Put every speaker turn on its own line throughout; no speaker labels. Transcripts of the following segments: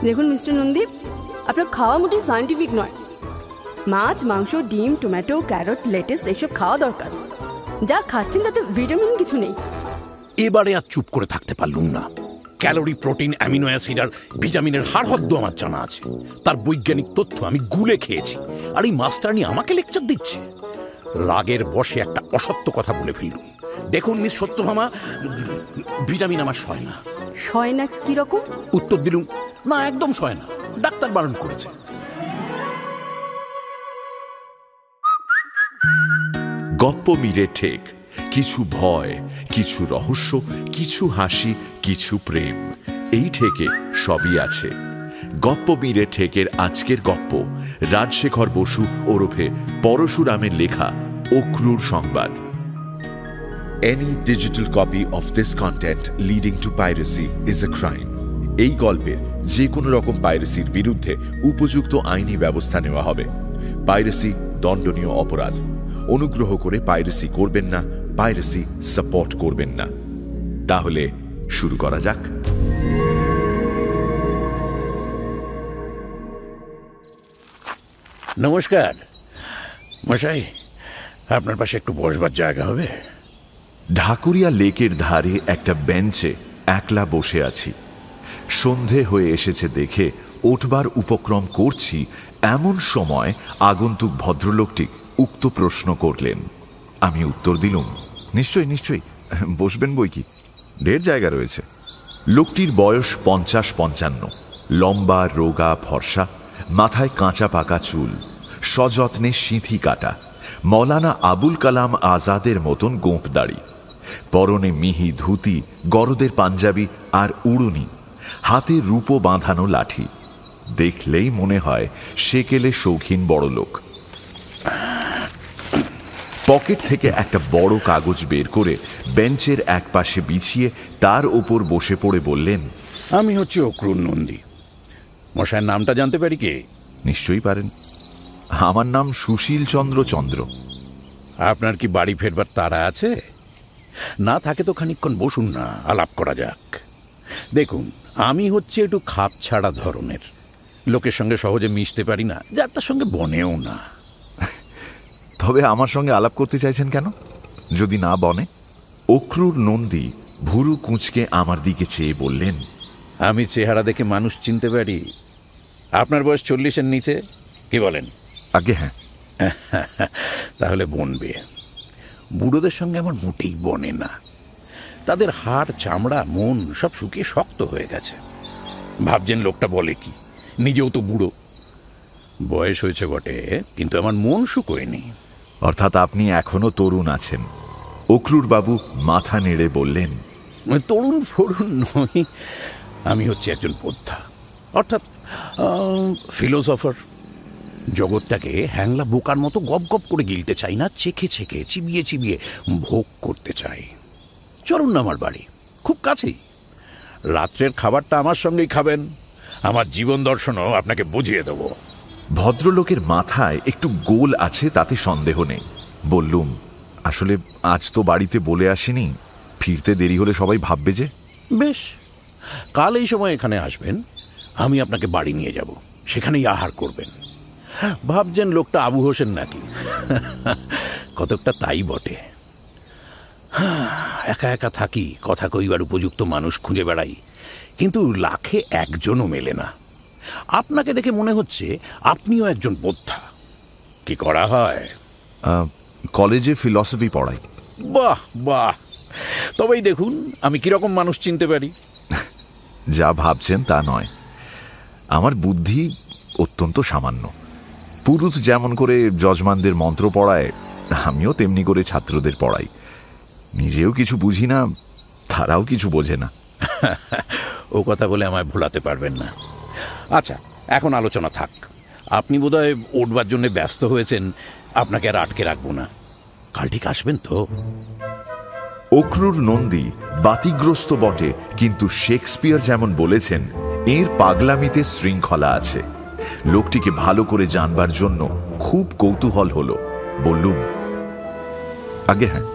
দেখুন মিস্টার নন্দী, আপনার খাওয়া মোটেই সায়েন্টিফিক নয়। মাছ, মাংস, ডিম, টমেটো, ক্যারট, লেটুস এসব খাওয়া দরকার। যা খাচ্ছেন তাতে ভিটামিন কিছু নেই।
এবারে আর চুপ করে থাকতে পারলুম না। ক্যালোরি, প্রোটিন, অ্যামিনো অ্যাসিড আর ভিটামিনের হাড়হদ্দ আমার জানা আছে। তার বৈজ্ঞানিক তথ্য আমি গুলে খেয়েছি, আর এই মাস্টারনি আমাকে লেকচার দিচ্ছে। রাগের বশে একটা অসত্য কথা বলে ফেললুম। দেখুন মিস সত্যভামা, ভিটামিন আমার সয় না।
সয় না কিরকম?
উত্তর দিলুম, না একদম সয় না, ডাক্তার বারণ করেছে।
গপ্প মিরে ঠেক, কিছু ভয়, কিছু রহস্য, কিছু হাসি, কিছু প্রেম, এই ঠেকে সবই আছে। গপ্প মিরে ঠেকের আজকের গপ্প রাজশেখর বসু ওরফে পরশুরামের লেখা অক্রুর সংবাদ। Any digital copy of this content leading to piracy is a crime. এই গল্পের যে কোনো রকম পাইরেসির বিরুদ্ধে উপযুক্ত আইনি ব্যবস্থা নেওয়া হবে। পাইরেসি দণ্ডনীয় অপরাধ। অনুগ্রহ করে পাইরেসি করবেন না, পাইরেসি সাপোর্ট করবেন না। তাহলে শুরু করা যাক।
নমস্কার মশাই, আপনার পাশে একটু বসবার জায়গা হবে?
ঢাকুরিয়া লেকের ধারে একটা বেঞ্চে একলা বসে আছি। সন্ধে হয়ে এসেছে দেখে ওঠবার উপক্রম করছি, এমন সময় আগন্তুক ভদ্রলোকটি উক্ত প্রশ্ন করলেন। আমি উত্তর দিলুম, নিশ্চয়ই নিশ্চয়ই, বসবেন বই কি, ঢের জায়গা রয়েছে। লোকটির বয়স 50-55, লম্বা, রোগা, ফর্সা, মাথায় কাঁচা পাকা চুল, সযত্নে সিঁথি কাটা, মৌলানা আবুল কালাম আজাদের মতন গোঁফ দাড়ি, পরনে মিহি ধুতি, গরদের পাঞ্জাবি আর উড়ুনি, হাতে রূপো বাঁধানো লাঠি। দেখলেই মনে হয় সেকেলে শৌখিন বড় লোক। পকেট থেকে একটা বড় কাগজ বের করে বেঞ্চের এক পাশে বিছিয়ে তার ওপর বসে পড়ে বললেন,
আমি হচ্ছে অক্রুর নন্দী। মশাইয়ের নামটা জানতে পারি কি?
নিশ্চয়ই পারেন, আমার নাম সুশীল চন্দ্র চন্দ্র।
আপনার কি বাড়ি ফেরবার তাড়া আছে? না থাকে তো খানিকক্ষণ বসুন না, আলাপ করা যাক। দেখুন, আমি হচ্ছে একটু খাপ ছাড়া ধরনের, লোকের সঙ্গে সহজে মিশতে পারি না, যার তার সঙ্গে বনেও না।
তবে আমার সঙ্গে আলাপ করতে চাইছেন কেন, যদি না বনে? অক্রুর নন্দী ভুরু কুঁচকে আমার দিকে চেয়ে বললেন,
আমি চেহারা দেখে মানুষ চিনতে পারি। আপনার বয়স 40-এর নিচে, কি বলেন?
আগে হ্যাঁ।
তাহলে বনবে। বুড়োদের সঙ্গে আমার মোটেই বনে না। তাদের হাড়, চামড়া, মন সব শুকিয়ে শক্ত হয়ে গেছে। ভাবছেন লোকটা বলে কি, নিজেও তো বুড়ো। বয়স হয়েছে বটে, কিন্তু আমার মন শুকোয়নি।
অর্থাৎ আপনি এখনো তরুণ আছেন। অক্রুর বাবু মাথা নেড়ে বললেন,
তরুণ ফরুণ নই, আমি হচ্ছে একজন বোদ্ধা, অর্থাৎ ফিলোসফার। জগৎটাকে হ্যাংলা বোকার মতো গপ গপ করে গিলতে চাই না, চেখে চেখে, চিবিয়ে চিবিয়ে ভোগ করতে চাই। চলুন না আমার বাড়ি, খুব কাছেই। রাত্রের খাবারটা আমার সঙ্গেই খাবেন, আমার জীবন দর্শনও আপনাকে বুঝিয়ে দেব।
ভদ্রলোকের মাথায় একটু গোল আছে, তাতে সন্দেহ নেই। বললুম, আসলে আজ তো বাড়িতে বলে আসিনি, ফিরতে দেরি হলে সবাই ভাববে যে।
বেশ, কাল এই সময় এখানে আসবেন, আমি আপনাকে বাড়ি নিয়ে যাব, সেখানেই আহার করবেন। ভাবছেন লোকটা আবু হোসেন নাকি? কতকটা তাই বটে। একা একা থাকি, কথা কইবার উপযুক্ত মানুষ খুঁজে বেড়াই, কিন্তু লাখে একজনও মেলে না। আপনাকে দেখে মনে হচ্ছে আপনিও একজন বোদ্ধা। কি করা হয়?
কলেজে ফিলসফি পড়াই।
বাহ বাহ, তবেই দেখুন আমি কিরকম মানুষ চিনতে পারি।
যা ভাবছেন তা নয়, আমার বুদ্ধি অত্যন্ত সামান্য। পুরুত যেমন করে যজমানদের মন্ত্র পড়ায়, আমিও তেমনি করে ছাত্রদের পড়াই। নিজেও কিছু বুঝি না, তারাও কিছু বোঝে না।
ও কথা বলে আমায় ভোলাতে পারবেন না। আচ্ছা, এখন আলোচনা থাক। আপনি বোধহয় উঠবার জন্য ব্যস্ত হয়েছেন, আপনাকে আর আটকে রাখবো না। কাল ঠিক আসবেন তো?
অক্রুর নন্দী বাতিগ্রস্ত বটে, কিন্তু শেক্সপিয়ার যেমন বলেছেন, এর পাগলামিতে শৃঙ্খলা আছে। লোকটিকে ভালো করে জানবার জন্য খুব কৌতূহল হলো। বললুম, আগে হ্যাঁ,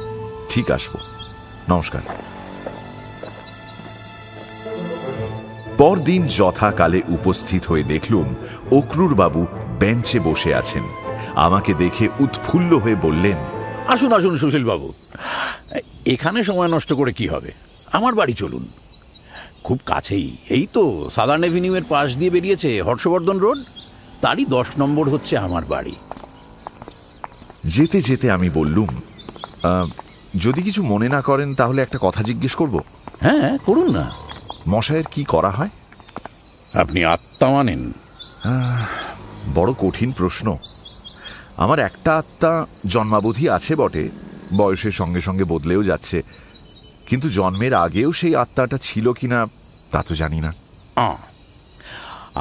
ঠিক আসবো, নমস্কার। পরদিন যথাকালে উপস্থিত হয়ে দেখলুম অক্রুর বাবু বেঞ্চে বসে আছেন। আমাকে দেখে উৎফুল্ল হয়ে বললেন,
আসুন আসুন সুশীল বাবু, এখানে সময় নষ্ট করে কি হবে, আমার বাড়ি চলুন। খুব কাছেই, এই তো সাদার্ন এভিনিউয়ের পাশ দিয়ে বেরিয়েছে হর্ষবর্ধন রোড, তারই 10 নম্বর হচ্ছে আমার বাড়ি।
যেতে যেতে আমি বললুম, যদি কিছু মনে না করেন তাহলে একটা কথা জিজ্ঞেস করব।
হ্যাঁ, করুন না।
মশায়ের কি করা হয়?
আপনি আত্মা মানেন?
বড় কঠিন প্রশ্ন। আমার একটা আত্মা জন্মাবধি আছে বটে, বয়সের সঙ্গে সঙ্গে বদলেও যাচ্ছে, কিন্তু জন্মের আগেও সেই আত্মাটা ছিল কিনা তা তো জানি না।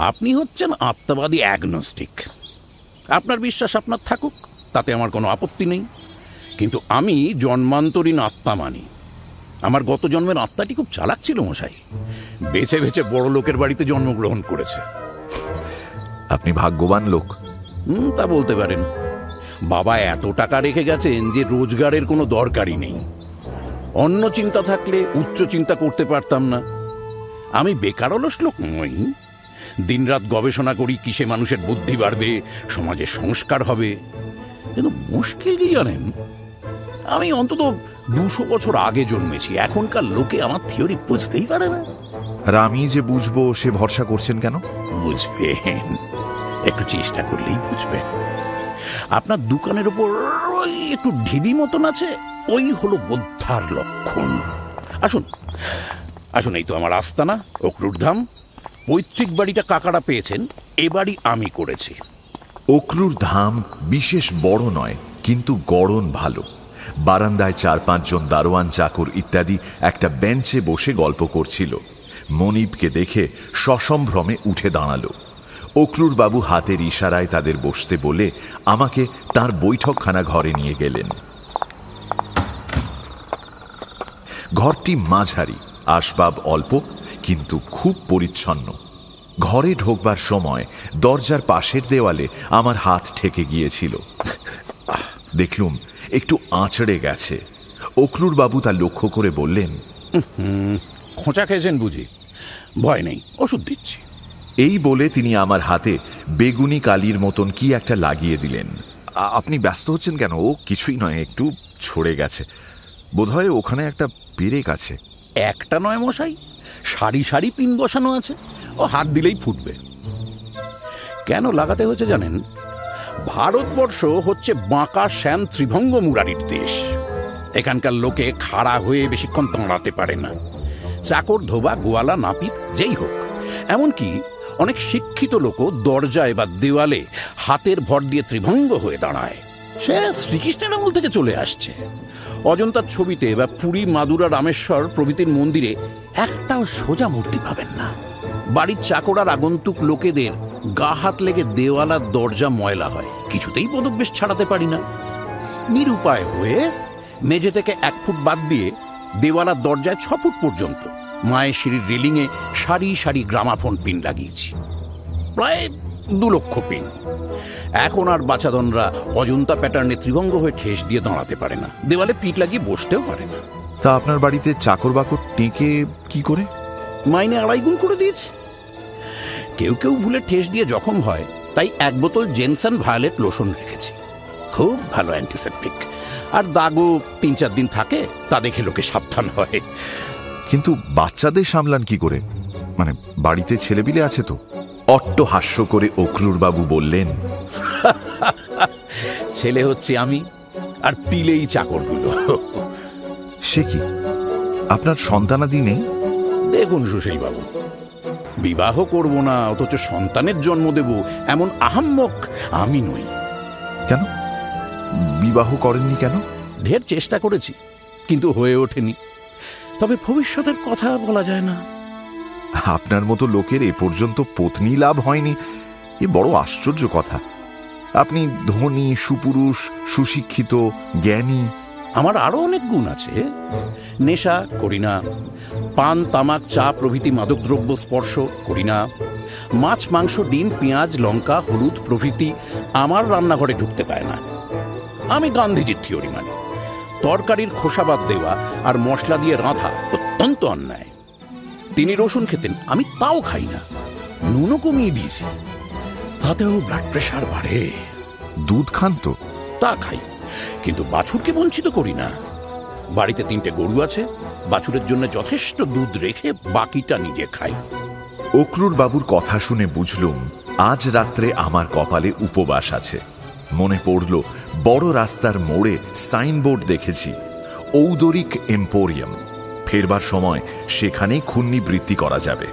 আপনি হচ্ছেন আত্মাবাদী অ্যাগনস্টিক। আপনার বিশ্বাস আপনার থাকুক, তাতে আমার কোনো আপত্তি নেই, কিন্তু আমি জন্মান্তরীণ আত্মা মানি। আমার গত জন্মের আত্মাটি খুব চালাক ছিল মশাই, বেছে বেছে বড় লোকের বাড়িতে জন্মগ্রহণ করেছে।
আপনি ভাগ্যবান লোক।
তা বলতে পারেন। বাবা এত টাকা রেখে গেছেন যে রোজগারের কোনো দরকারই নেই। অন্য চিন্তা থাকলে উচ্চ চিন্তা করতে পারতাম না। আমি বেকার অলস লোক নই, দিনরাত গবেষণা করি কিসে মানুষের বুদ্ধি বাড়বে, সমাজে সংস্কার হবে। কিন্তু মুশকিল কি জানেন, আমি অন্তত 200 বছর আগে জন্মেছি, এখনকার লোকে আমার থিওরি বুঝতেই পারে না।
আর আমি যে বুঝবো সে ভরসা করছেন কেন?
বুঝবেন, একটু চেষ্টা করলেই বুঝবেন। আপনার দোকানের উপর একটু ঢিবি মতন আছে, ওই হলো বোদ্ধার লক্ষণ। আসুন আসুন, এই তো আমার আস্তানা অক্রুর ধাম। পৈতৃক বাড়িটা কাকারা পেয়েছেন, এ বাড়ি আমি করেছি।
অক্রুর ধাম বিশেষ বড় নয়, কিন্তু গড়ন ভালো। বারান্দায় 4-5 জন দারোয়ান চাকর ইত্যাদি একটা বেঞ্চে বসে গল্প করছিল। মনিবকে দেখে সসম্ভ্রমে উঠে দাঁড়ালো। অক্রুর বাবু হাতের ইশারায় তাদের বসতে বলে আমাকে তার বৈঠকখানা ঘরে নিয়ে গেলেন। ঘরটি মাঝারি, আসবাব অল্প, কিন্তু খুব পরিচ্ছন্ন। ঘরে ঢোকবার সময় দরজার পাশের দেওয়ালে আমার হাত ঠেকে গিয়েছিল। দেখলুম একটু আঁচড়ে গেছে। অক্রুর বাবু তা লক্ষ্য করে বললেন,
খোঁচা খেয়েছেন বুঝি? ভয় নেই, ওষুধ দিচ্ছি।
এই বলে তিনি আমার হাতে বেগুনি কালির মতন কি একটা লাগিয়ে দিলেন। আপনি ব্যস্ত হচ্ছেন কেন? ও কিছুই নয়, একটু ছড়ে গেছে বোধহয়, ওখানে একটা পেরেক আছে।
একটা নয় মশাই, সারি সারি পিন বসানো আছে, ও হাত দিলেই ফুটবে। কেন লাগাতে হয়েছে জানেন? ভারতবর্ষ হচ্ছে বাঁকা শ্যাম ত্রিভঙ্গ মুরারির দেশ। এখানকার লোকে খাড়া হয়ে বেশিক্ষণ দাঁড়াতে পারে না। চাকর, ধোবা, গোয়ালা, নাপিত যেই হোক, এমনকি অনেক শিক্ষিত লোকও দরজায় বা দেওয়ালে হাতের ভর দিয়ে ত্রিভঙ্গ হয়ে দাঁড়ায়। সে শ্রীকৃষ্ণের আমল থেকে চলে আসছে। অজন্তার ছবিতে বা পুরী, মাদুরা, রামেশ্বর প্রভৃতির মন্দিরে একটাও সোজা মূর্তি পাবেন না। বাড়ির চাকর আর আগন্তুক লোকেদের গা হাত লেগে দেওয়ালার দরজা ময়লা হয়, কিছুতেই পদবেশ ছাড়াতে পারি না। নিরুপায় হয়ে মেঝে থেকে 1 ফুট বাদ দিয়ে দেওয়ালার দরজায় 6 ফুট পর্যন্ত মায়ের সিঁড়ির রেলিংয়ে সারি সারি গ্রামাফোন পিন লাগিয়েছি, প্রায় 2 লক্ষ পিন। এখন আর বাছাধনরা অজন্তা প্যাটার্নে ত্রিভঙ্গ হয়ে ঠেস দিয়ে দাঁড়াতে পারে না, দেওয়ালে পিঠ লাগিয়ে বসতেও পারে না।
তা আপনার বাড়িতে চাকর বাকর টেকে কি করে?
মাইনে 2.5 গুণ করে দিয়েছে। কেউ কেউ ভুলে ঠেস দিয়ে জখম হয়, তাই 1 বোতল জেনসন ভায়োলেট লোশন রেখেছি, খুব ভালো অ্যান্টিসেপ্টিক। আর দাগও 3-4 দিন থাকে, তা দেখে লোকে সাবধান হয়।
কিন্তু বাচ্চাদের সামলান কি করে? মানে বাড়িতে ছেলেপিলে আছে তো? অট্ট হাস্য করে অক্রুর বাবু বললেন,
ছেলে হচ্ছে আমি, আর পিলেই চাকরগুলো।
সে কি, আপনার সন্তানাদি নেই?
দেখুন সুশীল বাবু, বিবাহ করব না অথচ সন্তানের জন্ম দেব এমন আহাম্মক আমি নই।
কেন বিবাহ করেননি কেন?
ঢের চেষ্টা করেছি, কিন্তু হয়ে ওঠেনি। তবে ভবিষ্যতের কথা বলা যায় না।
আপনার মতো লোকের এ পর্যন্ত পত্নী লাভ হয়নি, এ বড় আশ্চর্য কথা। আপনি ধনী, সুপুরুষ, সুশিক্ষিত, জ্ঞানী।
আমার আরো অনেক গুণ আছে। নেশা করি না, পান, তামাক, চা প্রভৃতি মাদকদ্রব্য স্পর্শ করি না। মাছ, মাংস, ডিম, পেঁয়াজ, লঙ্কা, হলুদ প্রভৃতি আমার রান্নাঘরে ঢুকতে পায় না। আমি গান্ধীজির থিওরি মানি, তরকারির খোসা বাদ দেওয়া আর মশলা দিয়ে রাঁধা অত্যন্ত অন্যায়। তিনি রসুন খেতেন, আমি তাও খাই না, নুনও কমিয়ে দিয়েছি। তাতেও ব্লাড প্রেশার বাড়ে।
দুধ খান তো?
তা খাই, কিন্তু বাছুরকে বঞ্চিত করি না। বাড়িতে 3টে গরু আছে, বাছুরের জন্য যথেষ্ট দুধ রেখে বাকিটা নিজে খাই।
অক্রুর বাবুর কথা শুনে বুঝলুম আজ রাত্রে আমার কপালে উপবাস আছে। মনে পড়ল বড় রাস্তার মোড়ে সাইনবোর্ড দেখেছি, ঔদরিক এম্পোরিয়াম। ফেরবার সময় সেখানেই খুন্নি বৃত্তি করা যাবে।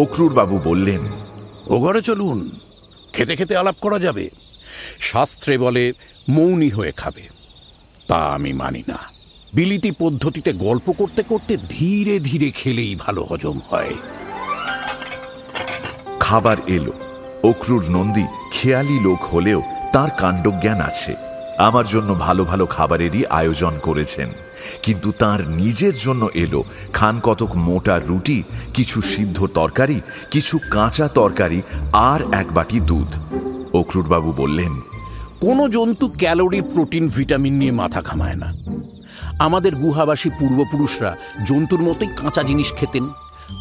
অক্রুর বাবু বললেন,
ও ঘরে চলুন, খেতে খেতে আলাপ করা যাবে। শাস্ত্রে বলে মৌনী হয়ে খাবে, তা আমি মানি না। বিলিতি পদ্ধতিতে গল্প করতে করতে ধীরে ধীরে খেলেই ভালো হজম হয়।
খাবার এলো। অক্রুর নন্দী খেয়ালি লোক হলেও তার কাণ্ডজ্ঞান আছে। আমার জন্য ভালো ভালো খাবারেরই আয়োজন করেছেন, কিন্তু তার নিজের জন্য এলো খান কতক মোটা রুটি, কিছু সিদ্ধ তরকারি, কিছু কাঁচা তরকারি আর 1 বাটি দুধ। অক্রুর বাবু বললেন,
কোনো জন্তু ক্যালোরি, প্রোটিন, ভিটামিন নিয়ে মাথা ঘামায় না। আমাদের গুহাবাসী পূর্বপুরুষরা জন্তুর মতোই কাঁচা জিনিস খেতেন,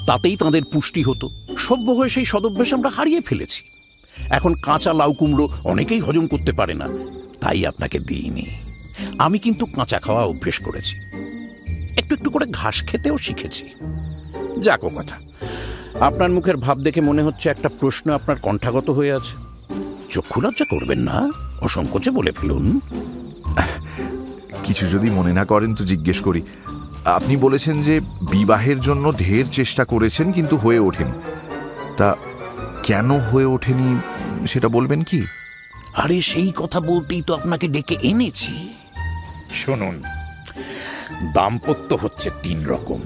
তাতেই তাদের পুষ্টি হতো। সভ্য হয়ে সেই সদভ্যাস আমরা হারিয়ে ফেলেছি। এখন কাঁচা লাউ কুমড়ো অনেকেই হজম করতে পারে না, তাই আপনাকে দিইনি। আমি কিন্তু কাঁচা খাওয়া অভ্যেস করেছি, একটু একটু করে ঘাস খেতেও শিখেছি। যাকো কথা, আপনার মুখের ভাব দেখে মনে হচ্ছে একটা প্রশ্ন আপনার কণ্ঠাগত হয়ে আছে। চক্ষু লজ্জা করবেন না, অসংকোচে বলে ফেলুন।
কিছু যদি মনে না করেন তো জিজ্ঞেস করি। আপনি বলেছেন যে বিবাহের জন্য ঢের চেষ্টা করেছেন কিন্তু হয়ে ওঠেনি, তা কেন হয়ে ওঠেনি সেটা বলবেন কি?
আরে সেই কথা বলতেই তো আপনাকে ডেকে এনেছি। শুনুন, দাম্পত্য হচ্ছে 3 রকম।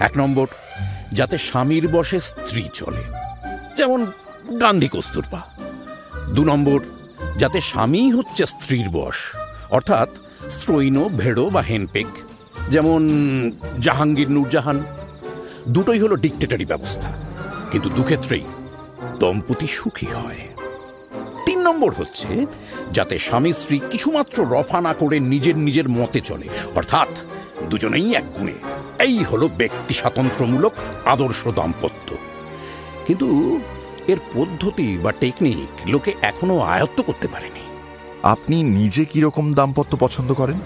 1 নম্বর, যাতে স্বামীর বশে স্ত্রী চলে, যেমন গান্ধী কস্তুরবা। 2 নম্বর, যাতে স্বামী হচ্ছে স্ত্রীর বশ, অর্থাৎ স্ত্রৈণ, ভেড়ো বা হেনপেক, যেমন জাহাঙ্গীর, নূরজাহান। দুটোই হলো ডিক্টেটরি ব্যবস্থা, কিন্তু দুক্ষেত্রেই দম্পতি সুখী হয়। 3 নম্বর হচ্ছে যাতে স্বামী স্ত্রী কিছুমাত্র রফা না করে নিজের নিজের মতে চলে, অর্থাৎ দুজনেই এক গুণে। এই হলো ব্যক্তি স্বাতন্ত্র্যমূলক আদর্শ দাম্পত্য। কিন্তু এর পদ্ধতি বা টেকনিক লোকে এখনো আয়ত্ত করতে পারেনি।
আপনি নিজে কিরকম দাম্পত্য পছন্দ করেন?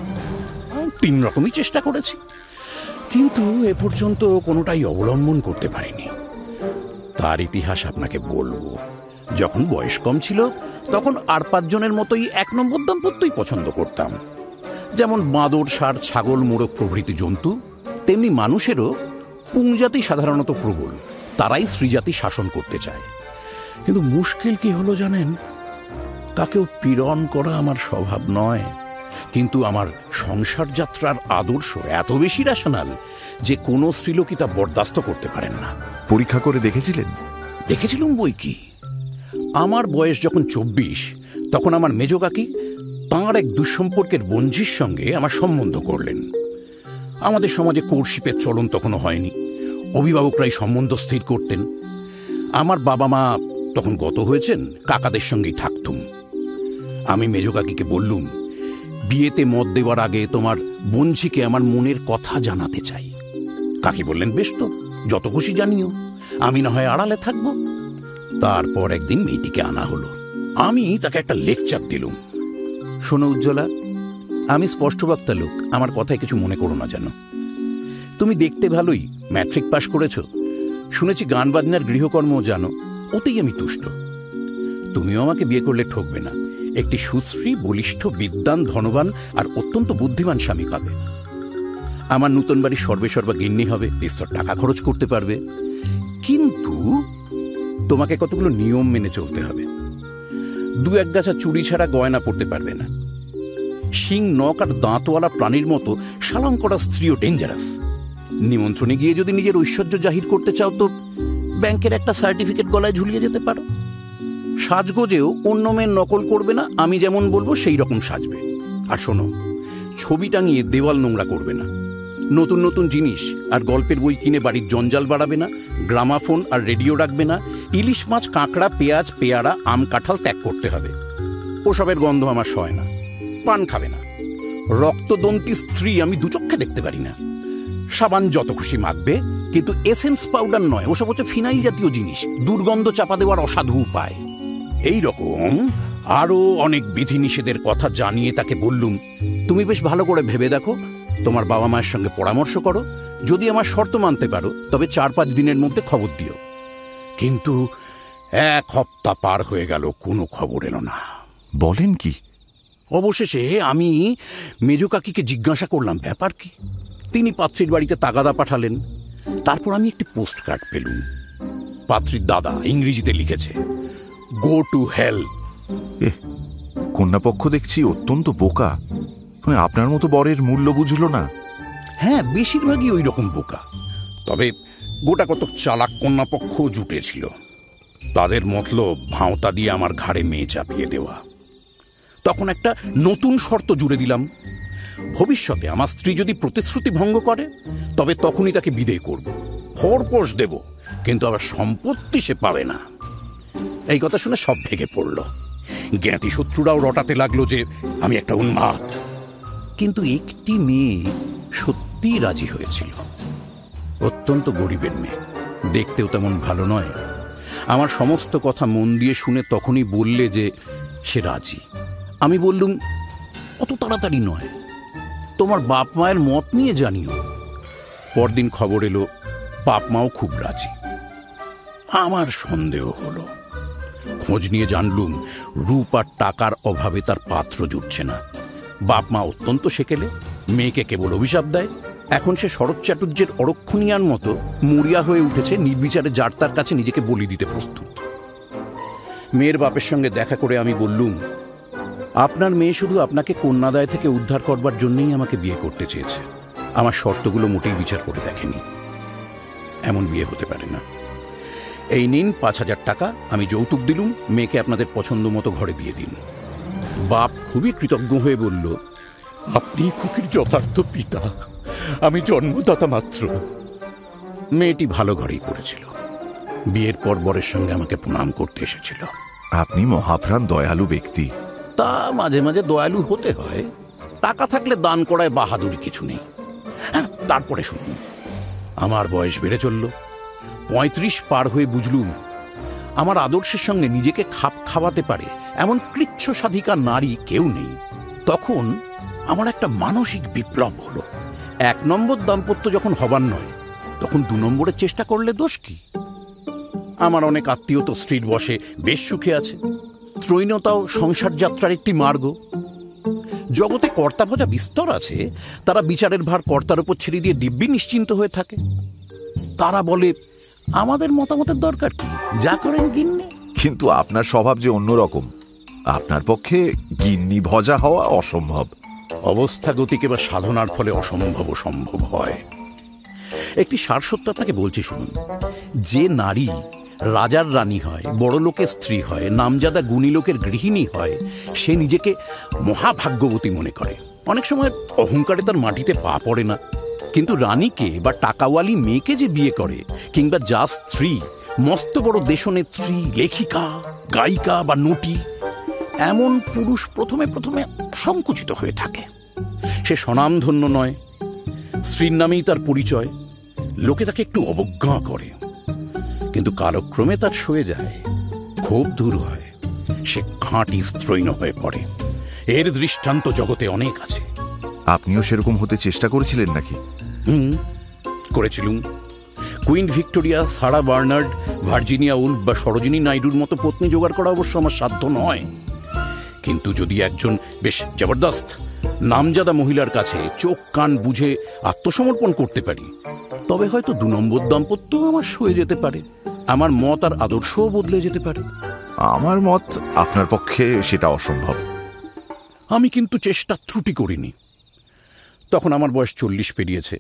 3 রকমই চেষ্টা করেছি, কিন্তু এ পর্যন্ত কোনোটাই অবলম্বন করতে পারিনি। তার ইতিহাস আপনাকে বলবো। যখন বয়স কম ছিল তখন আর 5 জনের মতোই 1 নম্বর দাম্পত্যই পছন্দ করতাম। যেমন বাঁদর, ষাঁড়, ছাগল, মোরগ প্রভৃতি জন্তু, তেমনি মানুষেরও পুংজাতি সাধারণত প্রবল, তারাই স্ত্রীজাতি শাসন করতে চায়। কিন্তু মুশকিল কি হলো জানেন? তাকেও পীড়ন করা আমার স্বভাব নয়, কিন্তু আমার সংসার যাত্রার আদর্শ এত বেশি রেশনাল যে কোনো স্ত্রীলোকই তা বরদাস্ত করতে পারেন না।
পরীক্ষা করে দেখেছিলেন?
দেখেছিলাম বই কি। আমার বয়স যখন 24, তখন আমার মেজ কাকি তাঁর এক দুঃসম্পর্কের বঞ্ঝির সঙ্গে আমার সম্বন্ধ করলেন। আমাদের সমাজে কোর্টশিপের চলন তখনও হয়নি, অভিভাবকরাই সম্বন্ধ স্থির করতেন। আমার বাবা মা তখন গত হয়েছেন, কাকাদের সঙ্গেই থাকতুম। আমি মেজ কাকিকে বললুম, বিয়েতে মত দেওয়ার আগে তোমার বঞ্ঝিকে আমার মনের কথা জানাতে চাই। কাকি বললেন, বেশ তো, যত খুশি জানিও, আমি না হয় আড়ালে থাকবো। তারপর একদিন মেয়েটিকে আনা হলো। আমি তাকে একটা লেকচার দিলুম। শোনো উজ্জ্বলা, আমি স্পষ্টবক্তা লোক, আমার কথায় কিছু মনে করো না যেন। তুমি দেখতে ভালোই, ম্যাট্রিক পাশ করেছ, শুনেছি গান বাজনার গৃহকর্মও জানো, ওতেই আমি তুষ্ট। তুমিও আমাকে বিয়ে করলে ঠকবে না, একটি সুশ্রী, বলিষ্ঠ, বিদ্বান, ধনবান আর অত্যন্ত বুদ্ধিমান স্বামী পাবে। আমার নূতন বাড়ি সর্বেসর্বা গিন্নি হবে, বিস্তর টাকা খরচ করতে পারবে। কিন্তু তোমাকে কতগুলো নিয়ম মেনে চলতে হবে। 2-1 গাছা চুরি ছাড়া গয়না পড়তে পারবে না। শিং, নখ আর দাঁতওয়ালা প্রাণীর মতো সালাম করা স্ত্রীও ডেঞ্জারাস। নিমন্ত্রণে গিয়ে যদি নিজের ঐশ্বর্য জাহির করতে চাও তো ব্যাংকের একটা সার্টিফিকেট গলায় ঝুলিয়ে যেতে পারো। সাজগোজেও অন্য মেয়ের নকল করবে না, আমি যেমন বলবো সেই রকম সাজবে। আর শোনো, ছবি টাঙিয়ে দেওয়াল নোংরা করবে না। নতুন নতুন জিনিস আর গল্পের বই কিনে বাড়ির জঞ্জাল বাড়াবে না। গ্রামাফোন আর রেডিও রাখবে না। ইলিশ মাছ, কাঁকড়া, পেঁয়াজ, পেয়ারা, আম, কাঁঠাল ত্যাগ করতে হবে। ওসবের গন্ধ আমার সয় না। পান খাবে না। রক্তদন্তী স্ত্রী আমি 2 চক্ষে দেখতে পারি না। সাবান যত খুশি মাখবে, কিন্তু এসেন্স পাউডার নয়, ওসব হচ্ছে ফিনাইল জাতীয় জিনিস, দুর্গন্ধ চাপা দেওয়ার অসাধু উপায়। এই রকম আরো অনেক বিধিনিষেধের কথা জানিয়ে তাকে বললুম, তুমি বেশ ভালো করে ভেবে দেখো, তোমার বাবা মায়ের সঙ্গে পরামর্শ করো, যদি আমার শর্ত মানতে পারো তবে 4-5 দিনের মধ্যে খবর দিও। কিন্তু 1 সপ্তাহ পার হয়ে গেল, কোনো খবর এলো না।
বলেন কি?
অবশেষে আমি মেজো কাকিকে জিজ্ঞাসা করলাম ব্যাপার কি। তিনি পাত্রীর বাড়িতে তাগাদা পাঠালেন। তারপর আমি একটি পোস্ট কার্ড পেলুম। পাত্রীর দাদা ইংরেজিতে লিখেছে, গো টু হেল।
কন্যাপক্ষ দেখছি অত্যন্ত বোকা, মানে আপনার মতো বরের মূল্য বুঝলো না।
হ্যাঁ, বেশিরভাগই ওই রকম বোকা। তবে গোটা কত চালাক কন্যাপক্ষ জুটেছিল। তাদের মতলব ভাঁওতা দিয়ে আমার ঘাড়ে মেয়ে চাপিয়ে দেওয়া। তখন একটা নতুন শর্ত জুড়ে দিলাম, ভবিষ্যতে আমার স্ত্রী যদি প্রতিশ্রুতি ভঙ্গ করে তবে তখনই তাকে বিদেয় করব, খরপোশ দেব, কিন্তু আবার সম্পত্তি সে পাবে না। এই কথা শুনে সব ভেঙে পড়ল। জ্ঞাতি শত্রুরাও রটাতে লাগলো যে আমি একটা উন্মাদ। কিন্তু একটি মেয়ে সত্যি রাজি হয়েছিল। অত্যন্ত গরিবের মেয়ে, দেখতেও তেমন ভালো নয়। আমার সমস্ত কথা মন দিয়ে শুনে তখনই বললে যে সে রাজি। আমি বললুম, অত তাড়াতাড়ি নয়, তোমার বাপ মায়ের মত নিয়ে জানিও। পরদিন খবর এলো বাপ মাও খুব রাজি। আমার সন্দেহ হলো। খোঁজ নিয়ে জানলুম রূপ আর টাকার অভাবে তার পাত্র জুটছে না। বাপ মা অত্যন্ত সেকেলে, মেয়েকে কেবল অভিশাপ দেয়। এখন সে শরৎ চাটুর্যের অরক্ষণীয়ার মতো মরিয়া হয়ে উঠেছে, নির্বিচারে যার তার কাছে নিজেকে বলি দিতে প্রস্তুত। মেয়ের বাপের সঙ্গে দেখা করে আমি বললুম, আপনার মেয়ে শুধু আপনাকে কন্যাদায় থেকে উদ্ধার করবার জন্যই আমাকে বিয়ে করতে চেয়েছে। আমার শর্তগুলো মোটেই বিচার করে দেখেনি। এমন বিয়ে হতে পারে না। এই নিন 5,000 টাকা, আমি যৌতুক দিলুম, মেয়েকে আপনাদের পছন্দ মতো ঘরে বিয়ে দিন। বাপ খুবই কৃতজ্ঞ হয়ে বলল, আপনি খুকির যথার্থ পিতা, আমি জন্মদাতা মাত্র। মেয়েটি ভালো ঘরেই পড়েছিল। বিয়ের পর বরের সঙ্গে আমাকে প্রণাম করতে এসেছিল।
আপনি মহাপ্রাণ দয়ালু ব্যক্তি।
তা মাঝে মাঝে দয়ালু হতে হয়। টাকা থাকলে দান করায় বাহাদুরি কিছু নেই। হ্যাঁ, তারপরে শুনুন, আমার বয়স বেড়ে চলল। 35 পার হয়ে বুঝলুম আমার আদর্শের সঙ্গে নিজেকে খাপ খাওয়াতে পারে এমন কৃচ্ছ সাধিকা নারী কেউ নেই। তখন আমার একটা মানসিক বিপ্লব হলো। 1 নম্বর দাম্পত্য যখন হবার নয়, তখন 2 নম্বরের চেষ্টা করলে দোষ কি? আমার অনেক আত্মীয় তো স্ত্রীর বসে বেশ সুখে আছে। ত্রৈণতাও সংসার যাত্রার একটি মার্গ। জগতে কর্তা ভজা বিস্তর আছে, তারা বিচারের ভার কর্তার উপর ছেড়ে দিয়ে দিব্যি নিশ্চিন্ত হয়ে থাকে। তারা বলে, আমাদের মতামতের দরকার কি, যা করেন গিন্নি।
কিন্তু আপনার স্বভাব যে অন্যরকম। আপনার পক্ষে গিন্নি ভজা হওয়া অসম্ভব।
অবস্থা গতিকে বা সাধনার ফলে অসম্ভব সম্ভব হয়। একটি সারসত্য আপনাকে বলছি শুনুন। যে নারী রাজার রানী হয়, বড় লোকের স্ত্রী হয়, নামজাদা গুণী লোকের গৃহিণী হয়, সে নিজেকে মহাভাগ্যবতী মনে করে। অনেক সময় অহংকারে তার মাটিতে পা পড়ে না। কিন্তু রানীকে বা টাকাওয়ালি মেয়েকে যে বিয়ে করে, কিংবা যা স্ত্রী মস্ত বড় দেশনেত্রী, লেখিকা, গায়িকা বা নটি, এমন পুরুষ প্রথমে প্রথমে সংকুচিত হয়ে থাকে। সে স্বনামধন্য নয়, স্ত্রীর নামেই তার পরিচয়। লোকে তাকে একটু অবজ্ঞা করে, কিন্তু কালক্রমে তার সয়ে যায়, ক্ষোভ দূর হয়, সে খাঁটি স্ত্রৈণ হয়ে পড়ে। এর দৃষ্টান্ত জগতে অনেক আছে।
আপনিও সেরকম হতে চেষ্টা করেছিলেন নাকি?
করেছিলুম। কুইন ভিক্টোরিয়া, সারা বার্নার্ড, ভার্জিনিয়া উলফ বা সরোজিনী নাইডুর মতো পত্নী জোগাড় করা অবশ্য আমার সাধ্য নয়। কিন্তু যদি একজন বেশ জবরদস্ত নামজাদা মহিলার কাছে চোখ কান বুঝে আত্মসমর্পণ করতে পারি, তবে হয়তো 2 নম্বর দাম্পত্য আমার সয়ে যেতে পারে। আমার মত আর আদর্শও বদলে যেতে পারে।
আমার মত আপনার পক্ষে সেটা অসম্ভব।
আমি কিন্তু চেষ্টা ত্রুটি করিনি। তখন আমার বয়স 40 পেরিয়েছে।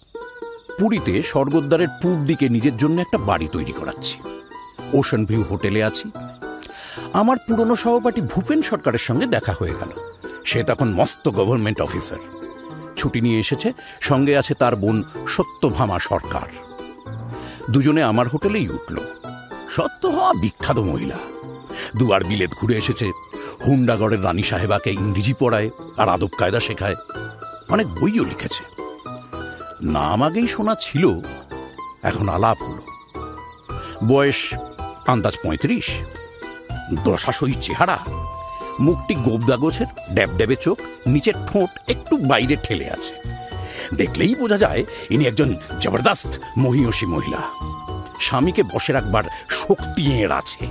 পুরীতে স্বর্গদ্বারের পূব দিকে নিজের জন্য একটা বাড়ি তৈরি করাচ্ছি। ওশান ভিউ হোটেলে আছি। আমার পুরনো সহপাঠী ভূপেন সরকারের সঙ্গে দেখা হয়ে গেল। সে তখন মস্ত গভর্নমেন্ট অফিসার, ছুটি নিয়ে এসেছে। সঙ্গে আছে তার বোন সত্যভামা সরকার। দুজনে আমার হোটেলেই উঠল। সত্যভামা বিখ্যাত মহিলা, 2 বার বিলেত ঘুরে এসেছে। হুন্ডাগড়ের রানী সাহেবাকে ইংরেজি পড়ায় আর আদব কায়দা শেখায়। অনেক বইও লিখেছে। নাম আগেই শোনা ছিল, এখন আলাপ হলো। বয়স আন্দাজ 35, দশাশই চেহারা, মুখটি গোবদা গোছের, ড্যাবড্যাবে চোখ, নিচের ঠোঁট একটু বাইরে ঠেলে আছে। দেখলেই বোঝা যায় ইনি একজন জবরদস্ত মহিয়সী মহিলা। স্বামীকে বসে রাখবার শক্তি এর আছে।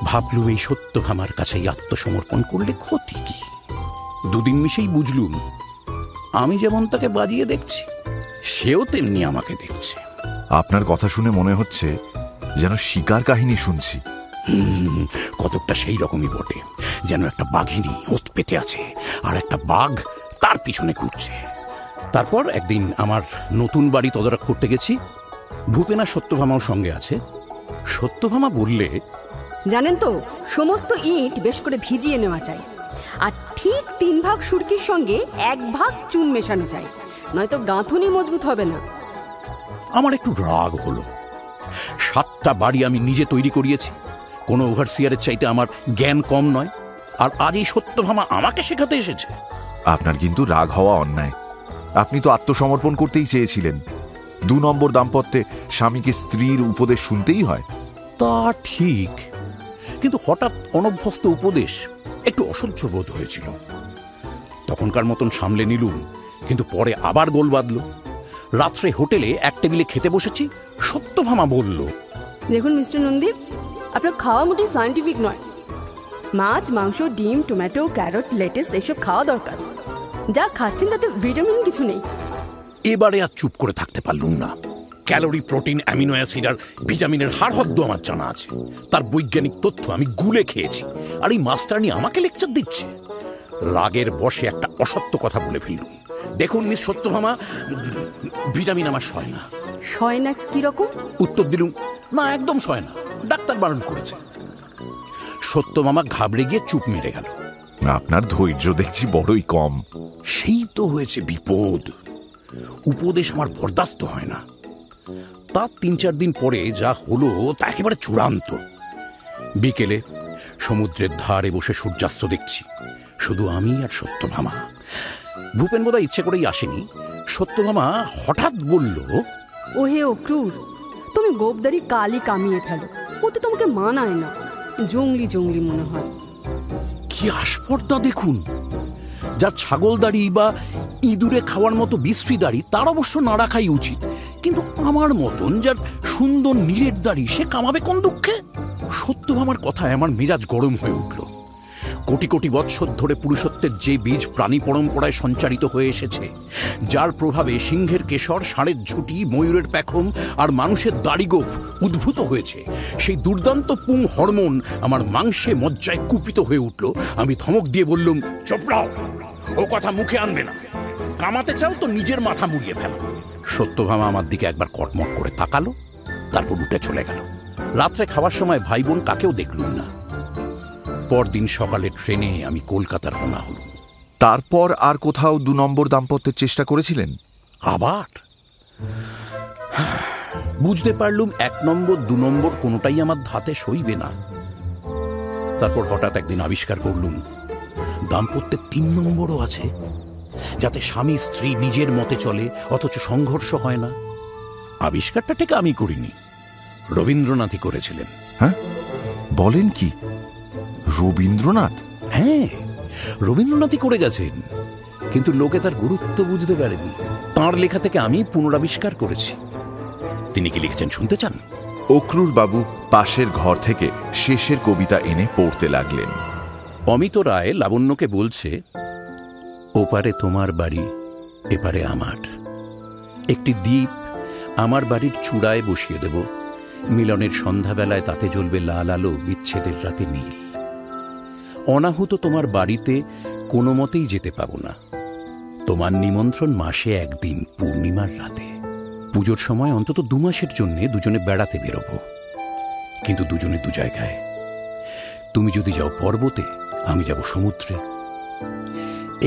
ভাবলুম এই সত্যভামার কাছেই আত্মসমর্পণ করলে ক্ষতি কি। দুদিন মিশেই বুঝলুম আমি যেমন তাকে বাজিয়ে দেখছি, সেও তেমনি আমাকে দেখছে।
আপনার কথা শুনে মনে হচ্ছে যেন শিকার কাহিনী শুনছি।
কতকটা সেই রকমই বটে, যেন একটা বাঘিনী ওত পেতে আছে আর একটা বাঘ তার পিছনে ঘুরছে। তারপর একদিন আমার নতুন বাড়ি তদারক করতে গেছি। ভূপেনা সত্যভামাও সঙ্গে আছে। সত্যভামা বললে,
জানেন তো, সমস্ত ইট বেশ করে ভিজিয়ে নেওয়া চাই, আর ঠিক 3 ভাগ সুরকির সঙ্গে 1 ভাগ চুন মেশানো চাই, নয়তো গাঁথুনি মজবুত হবে না।
আমার একটু রাগ হলো। 7টা বাড়ি আমি নিজে তৈরি করিয়েছি, কোনো ওভারসিয়ারের চাইতে আমার জ্ঞান কম নয়, আর আজ এই সত্যভামা আমাকে শেখাতে এসেছে।
আপনার কিন্তু রাগ হওয়া অন্যায়। আপনি তো আত্মসমর্পণ করতেই চেয়েছিলেন। 2 নম্বর দাম্পত্যে স্বামীকে স্ত্রীর উপদেশ শুনতেই হয়।
তা ঠিক, কিন্তু হঠাৎ অনভ্যস্ত উপদেশ একটু অসহ্য বোধ হয়েছিল। তখনকার মতন সামলে নিলুম, কিন্তু পরে আবার গোল বাঁধল। রাত্রে হোটেলে এক টেবিলে খেতে বসেছি, সত্যভামা বলল,
দেখুন মিস্টার নন্দীপ, আপনার খাওয়া মোটেই সায়েন্টিফিক নয়। মাছ, মাংস, ডিম, টমেটো, ক্যারট, লেটিস এসব খাওয়া দরকার। যা খাচ্ছেন তাতে ভিটামিন কিছু নেই।
এবারে আর চুপ করে থাকতে পারলুম না। ক্যালোরি, প্রোটিন, অ্যামিনো অ্যাসিড আর ভিটামিনের হাড়হদ্দ আমার জানা আছে, তার বৈজ্ঞানিক তথ্য আমি গুলে খেয়েছি, আর এই মাস্টারনি আমাকে লেকচার দিচ্ছে। রাগের বশে একটা অসত্য কথা বলে ফেললুম। দেখুন মিস সত্যভামা, ভিটামিন আমার সয় না।
সয় না কিরকম?
উত্তর দিলুম, না একদম সয় না, ডাক্তার বারণ করেছে। সত্যভামা ঘাবড়ে গিয়ে চুপ মেরে গেল।
আপনার ধৈর্য দেখছি বড়ই কম।
সেই তো হয়েছে বিপদ। উপদেশ আমার বরদাস্ত হয় না। তার 3-4 দিন পরে যা হলো তা একেবারে চূড়ান্ত। বিকেলে সমুদ্রের ধারে বসে সূর্যাস্ত দেখছি, শুধু আমি আর সত্যভামা। ভূপেন বোধহয় ইচ্ছে করেই আসেনি। সত্যভামা হঠাৎ বলল,
ওহে অক্রূর, তুমি গোবদারি কালি কামিয়ে ফেলো, ওতে তোমাকে মানায় না, জঙ্গলি জঙ্গলি মনে হয়।
কি আস্পর্ধা দেখুন! যার ছাগল দাড়ি বা ইঁদুরে খাওয়ার মতো বিশ্রী দাড়ি তার অবশ্য না রাখাই উচিত, কিন্তু আমার মতন যার সুন্দর নীরের দাড়ি সে কামাবে কোন দুঃখে? সত্যভামার কথায় আমার মেজাজ গরম হয়ে উঠল। কোটি কোটি বৎসর ধরে পুরুষত্বের যে বীজ প্রাণী পরম্পরায় সঞ্চারিত হয়ে এসেছে, যার প্রভাবে সিংহের কেশর, ষাঁড়ের ঝুঁটি, ময়ূরের পেখম আর মানুষের দাড়িগোফ উদ্ভূত হয়েছে, সেই দুর্দান্ত পুং হরমোন আমার মাংসে মজ্জায় কুপিত হয়ে উঠল। আমি ধমক দিয়ে বললুম, চোপড়াও, ও কথা মুখে আনবে না। কামাতে চাও তো নিজের মাথা মুড়িয়ে ফেলো। সত্যভামা আমার দিকে একবার কটমট করে তাকালো, তারপর উঠে চলে গেল। রাত্রে খাওয়ার সময় ভাই বোন কাকেও দেখলুম না। পরদিন সকালে ট্রেনে আমি কলকাতা রওনা হলাম।
তারপর আর কোথাও 2 নম্বর দাম্পত্যের চেষ্টা করেছিলেন?
আবার বুঝতে পারলুম 1 নম্বর 2 নম্বর কোনোটাই আমার ধাতে সইবে না। তারপর হঠাৎ একদিন আবিষ্কার করলুম দাম্পত্যের 3 নম্বরও আছে, যাতে স্বামী স্ত্রী নিজের মতে চলে অথচ সংঘর্ষ হয় না। আবিষ্কারটা ঠিক আমি করিনি, রবীন্দ্রনাথই করেছিলেন।
হ্যাঁ, বলেন কি? রবীন্দ্রনাথ?
হ্যাঁ, রবীন্দ্রনাথই করে গেছেন, কিন্তু লোকে তার গুরুত্ব বুঝতে পারেনি। তাঁর লেখা থেকে আমি পুনরাবিষ্কার করেছি। তিনি কি লিখেছেন শুনতে চান?
অক্রূর বাবু পাশের ঘর থেকে শেষের কবিতা এনে পড়তে লাগলেন।
অমিত রায় লাবণ্যকে বলছে, ওপারে তোমার বাড়ি, এপারে আমার। একটি দ্বীপ আমার বাড়ির চূড়ায় বসিয়ে দেব। মিলনের সন্ধ্যাবেলায় তাতে জ্বলবে লাল আলো, বিচ্ছেদের রাতে নীল। অনাহুত তোমার বাড়িতে কোনো মতেই যেতে পাবো না। তোমার নিমন্ত্রণ মাসে 1 দিন, পূর্ণিমার রাতে। পুজোর সময় অন্তত 2 মাসের জন্য দুজনে বেড়াতে বেরোবো, কিন্তু দুজনে 2 জায়গায়। তুমি যদি যাও পর্বতে, আমি যাব সমুদ্রে।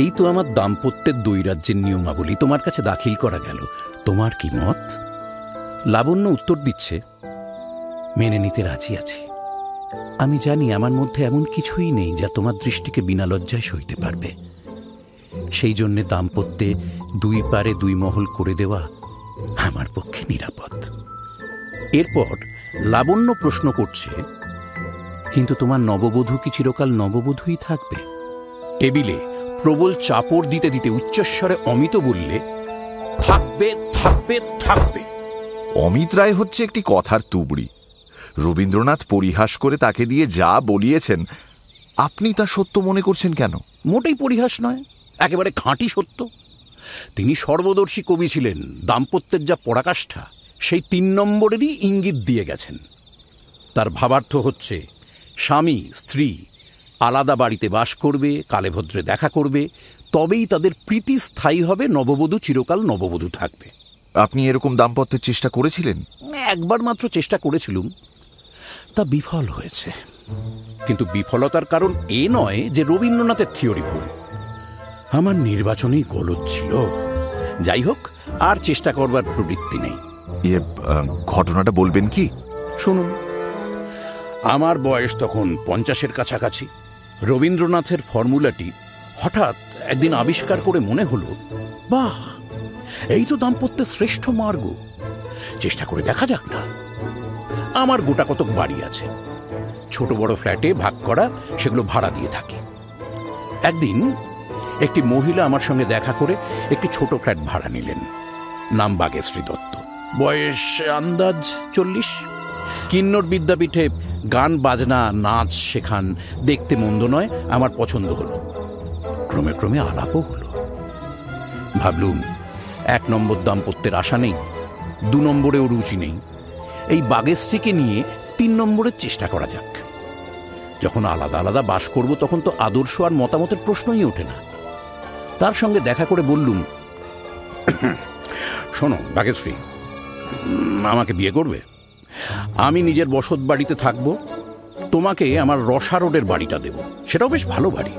এই তো আমার দাম্পত্যের দৈরাজ্যের নিয়মাবলী তোমার কাছে দাখিল করা গেল। তোমার কি মত? লাবণ্য উত্তর দিচ্ছে, মেনে নিতে রাজি আছি। আমি জানি আমার মধ্যে এমন কিছুই নেই যা তোমার দৃষ্টিকে বিনা লজ্জায় সইতে পারবে। সেই জন্যে দাম্পত্যে 2 পারে 2 মহল করে দেওয়া আমার পক্ষে নিরাপদ। এরপর লাবণ্য প্রশ্ন করছে, কিন্তু তোমার নববধূ কি চিরকাল নববধূই থাকবে? টেবিলে প্রবল চাপড় দিতে দিতে উচ্চস্বরে অমিত বললে, থাকবে থাকবে থাকবে।
অমিত রায় হচ্ছে একটি কথার তুবড়ি। রবীন্দ্রনাথ পরিহাস করে তাকে দিয়ে যা বলিয়েছেন, আপনি তা সত্য মনে করছেন কেন?
মোটেই পরিহাস নয়, একেবারে খাঁটি সত্য। তিনি সর্বদর্শী কবি ছিলেন। দাম্পত্যের যা পরাকাষ্ঠা, সেই 3 নম্বরেরই ইঙ্গিত দিয়ে গেছেন। তার ভাবার্থ হচ্ছে, স্বামী স্ত্রী আলাদা বাড়িতে বাস করবে, কালে ভদ্রে দেখা করবে, তবেই তাদের প্রীতি স্থায়ী হবে, নববধূ চিরকাল নববধূ থাকবে।
আপনি এরকম দাম্পত্যের চেষ্টা করেছিলেন?
একবার মাত্র চেষ্টা করেছিলুম, তা বিফল হয়েছে। কিন্তু বিফলতার কারণ এ নয় যে রবীন্দ্রনাথের থিওরি ভুল। আমার নির্বাচনেই গলদ ছিল। যাই হোক, আর চেষ্টা করবার প্রবৃত্তি নেই।
ঘটনাটা বলবেন কি?
শুনুন, আমার বয়স তখন 50-এর কাছাকাছি। রবীন্দ্রনাথের ফর্মুলাটি হঠাৎ একদিন আবিষ্কার করে মনে হলো, বাহ, এই তো দাম্পত্যের শ্রেষ্ঠ মার্গ, চেষ্টা করে দেখা যাক না। আমার গোটা কতক বাড়ি আছে, ছোট বড় ফ্ল্যাটে ভাগ করা, সেগুলো ভাড়া দিয়ে থাকি। একদিন একটি মহিলা আমার সঙ্গে দেখা করে একটি ছোট ফ্ল্যাট ভাড়া নিলেন। নাম বাগেশ্রী দত্ত, বয়স আন্দাজ 40। কিন্নর বিদ্যাপীঠে গান বাজনা নাচ শেখান, দেখতে মন্দ নয়, আমার পছন্দ হলো। ক্রমে ক্রমে আলাপও হলো। ভাবলুম, 1 নম্বর দাম্পত্যের আশা নেই, 2 নম্বরেও রুচি নেই, এই বাগেশ্রীকে নিয়ে 3 নম্বরের চেষ্টা করা যাক। যখন আলাদা আলাদা বাস করব, তখন তো আদর্শ আর মতামতের প্রশ্নই ওঠে না। তার সঙ্গে দেখা করে বললুম, শোনো বাগেশ্রী, আমাকে বিয়ে করবে? আমি নিজের বসত বাড়িতে থাকবো, তোমাকে আমার রসা রোডের বাড়িটা দেব, সেটাও বেশ ভালো বাড়ি।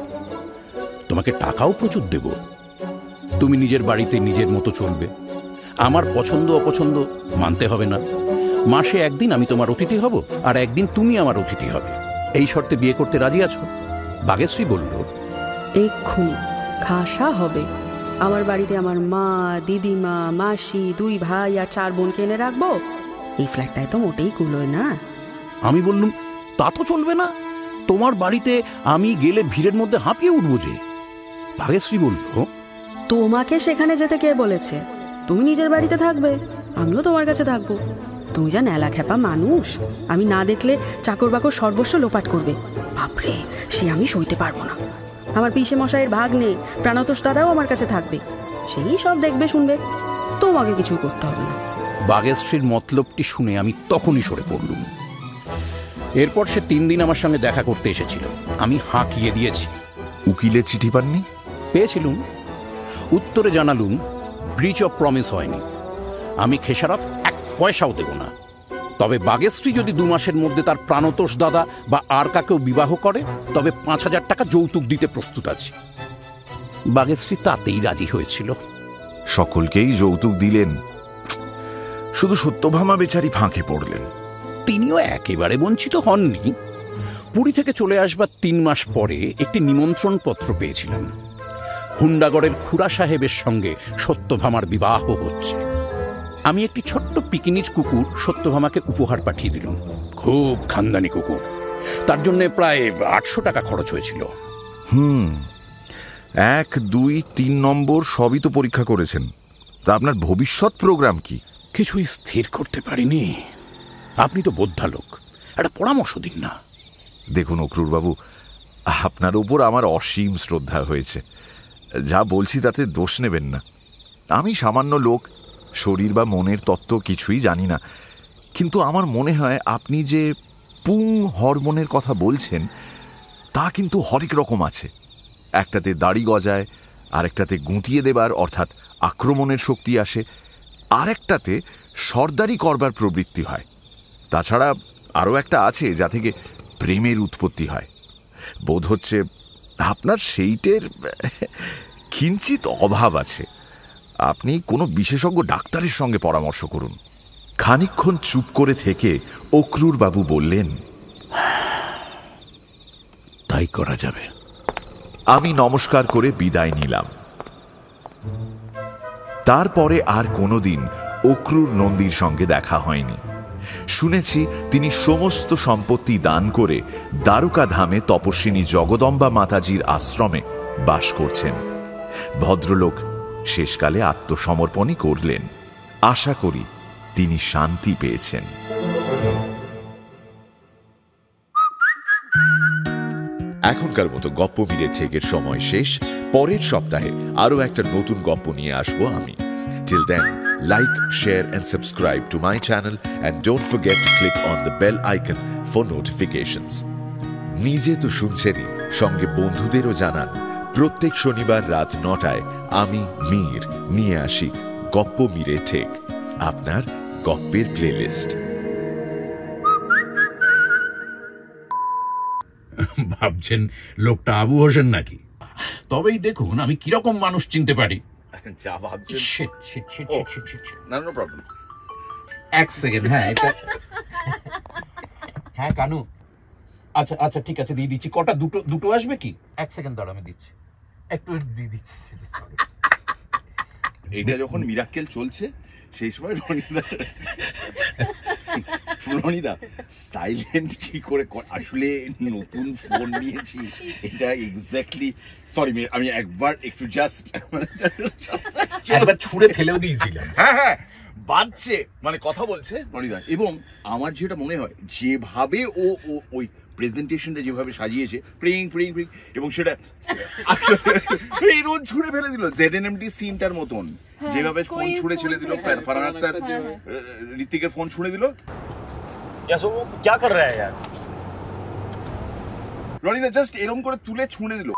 তোমাকে টাকাও প্রচুর দেব, তুমি নিজের বাড়িতে নিজের মতো চলবে, আমার পছন্দ অপছন্দ মানতে হবে না। মাসে একদিন আমি তোমার অতিথি হব, আর একদিন তুমি আমার অতিথি হবে। এই শর্তে বিয়ে করতে রাজি আছো? বাগেশ্রী বলল,
এক্ষুনি খাসা হবে। আমার বাড়িতে আমার মা, দিদিমা, মাসি, 2 ভাই আর 4 বোনকে এনে রাখবো। এই ফ্ল্যাটটায় তো মোটেই কুলোয় না।
আমি বললুম, তা তো চলবে না, তোমার বাড়িতে আমি গেলে ভিড়ের মধ্যে হাঁপিয়ে উঠবো যে। বাগেশ্রী বলল,
তোমাকে সেখানে যেতে কে বলেছে? তুমি নিজের বাড়িতে থাকবে, আমিও তোমার কাছে থাকবো। তুমি যা নেলা খেপা মানুষ, আমি না দেখলে চাকর বাকর সর্বস্ব লোপাট করবে। বাপরে, সে আমি সইতে পারবো না। আমার পিসে মশাইয়ের ভাগ নেই, প্রাণতোষ দাদাও আমার কাছে থাকবে, সেই সব দেখবে শুনবে, তোমাকে কিছুই করতে হবে না।
বাগেশ্রীর মতলবটি শুনে আমি তখনই সরে পড়লুম। এরপর সে 3 দিন আমার সঙ্গে দেখা করতে এসেছিল। আমি হাঁকিয়ে দিয়েছি।
উকিলের চিঠি পাননি?
পেয়েছিলুম। উত্তরে জানালুম, ব্রিচ অফ প্রমিস হয়নি, আমি খেসারত 1 পয়সাও দেব না। তবে বাগেশ্রী যদি 2 মাসের মধ্যে তার প্রাণতোষ দাদা বা আর কাকেও বিবাহ করে, তবে 5000 টাকা যৌতুক দিতে প্রস্তুত আছি। বাগেশ্রী তাতেই রাজি হয়েছিল।
সকলকেই যৌতুক দিলেন, শুধু সত্যভামা বেচারি ফাঁকে পড়লেন।
তিনিও একেবারে বঞ্চিত হননি। পুরী থেকে চলে আসবার 3 মাস পরে একটি নিমন্ত্রণ পত্র পেয়েছিলাম। হুন্ডাগড়ের খুড়া সাহেবের সঙ্গে সত্যভামার বিবাহ হচ্ছে। আমি একটি ছোট্ট পিকিনিজ কুকুর সত্যভামাকে উপহার পাঠিয়ে দিলাম। খুব খানদানি কুকুর, তার জন্য প্রায় 800 টাকা খরচ হয়েছিল।
1, 2, 3 নম্বর সবই তো পরীক্ষা করেছেন, তা আপনার ভবিষ্যৎ প্রোগ্রাম কি?
কিছুই স্থির করতে পারিনি। আপনি তো বোদ্ধা লোক, একটা পরামর্শ দিন না।
দেখুন অক্রুরবাবু, আপনার উপর আমার অসীম শ্রদ্ধা হয়েছে, যা বলছি তাতে দোষ নেবেন না। আমি সামান্য লোক, শরীর বা মনের তত্ত্ব কিছুই জানি না, কিন্তু আমার মনে হয় আপনি যে পুং হরমোনের কথা বলছেন, তা কিন্তু হরেক রকম আছে। একটাতে দাড়ি গজায়, আরেকটাতে গুঁটিয়ে দেবার অর্থাৎ আক্রমণের শক্তি আসে, আরেকটাতে সর্দারি করবার প্রবৃত্তি হয়। তাছাড়া আরও একটা আছে যা থেকে প্রেমের উৎপত্তি হয়। বোধ হচ্ছে আপনার সেইটের কিঞ্চিত অভাব আছে। আপনি কোনো বিশেষজ্ঞ ডাক্তারের সঙ্গে পরামর্শ করুন। খানিকক্ষণ চুপ করে থেকে অক্রুরবাবু বললেন,
তাই করা যাবে।
আমি নমস্কার করে বিদায় নিলাম। তারপরে আর কোনোদিন অক্রূর নন্দীর সঙ্গে দেখা হয়নি। শুনেছি তিনি সমস্ত সম্পত্তি দান করে দ্বারকা ধামে তপস্বিনী জগদম্বা মাতাজির আশ্রমে বাস করছেন। ভদ্রলোক শেষকালে আত্মসমর্পণই করলেন। আশা করি তিনি শান্তি পেয়েছেন। এখনকার মতো গপ্প মিলে ঠেকের সময় শেষ। পরের সপ্তাহে আরো একটা নতুন গপ্প নিয়ে আসবো আমি। Till then, like, share and subscribe to my channel and don't forget to click on the bell icon for notifications. নিজে তো শুনছেনই, সঙ্গে বন্ধুদেরও জানান। প্রত্যেক শনিবার রাত 9টায় আমি মীর নিয়ে আসি গপ্প মিলে ঠেক, আপনার গপ্পের প্লেলিস্ট।
ভাবছেন লোকটা আবু হোসেন নাকি? তবেই দেখুন আমি কিরকম মানুষ চিনতে পারি।
যা ভাবছেন।
না নো প্রবলেম। এক সেকেন্ড। হ্যাঁ এটা হ্যাঁ কানু, আচ্ছা আচ্ছা ঠিক আছে দিয়ে দিচ্ছি। কটা? দুটো আসবে কি? এক সেকেন্ড দাঁড়া আমি দিচ্ছি, একটু দিয়ে দিচ্ছি।
এটা যখন মিরাক্কেল চলছে সেই সময় রনিদা সাইলেন্ট কি করে? আসলে নতুন ফোন নিয়েছি, এটা এক্স্যাক্টলি সরি আমি একবার একটু জাস্ট
একবার ছুঁড়ে ফেলেও দিয়েছিলাম।
হ্যাঁ হ্যাঁ বাজছে, মানে কথা বলছে রনিদা। এবং আমার যেটা মনে হয় যেভাবে ও ওই প্রেজেন্টেশনটা যেভাবে সাজিয়েছে প্রিং প্রিং প্রিং, এবং সেটা রোজ ছুঁড়ে ফেলে দিল ZNMD সিনটার মতন, যেভাবে ফোন ছুঁড়ে ছেড়ে দিল। ফারহান আক্তার ঋত্বিকের ফোন ছুঁড়ে দিল।
क्या कर रहा है यार?
রনিদা জাস্ট এরকম করে তুলে ছুঁড়ে দিল।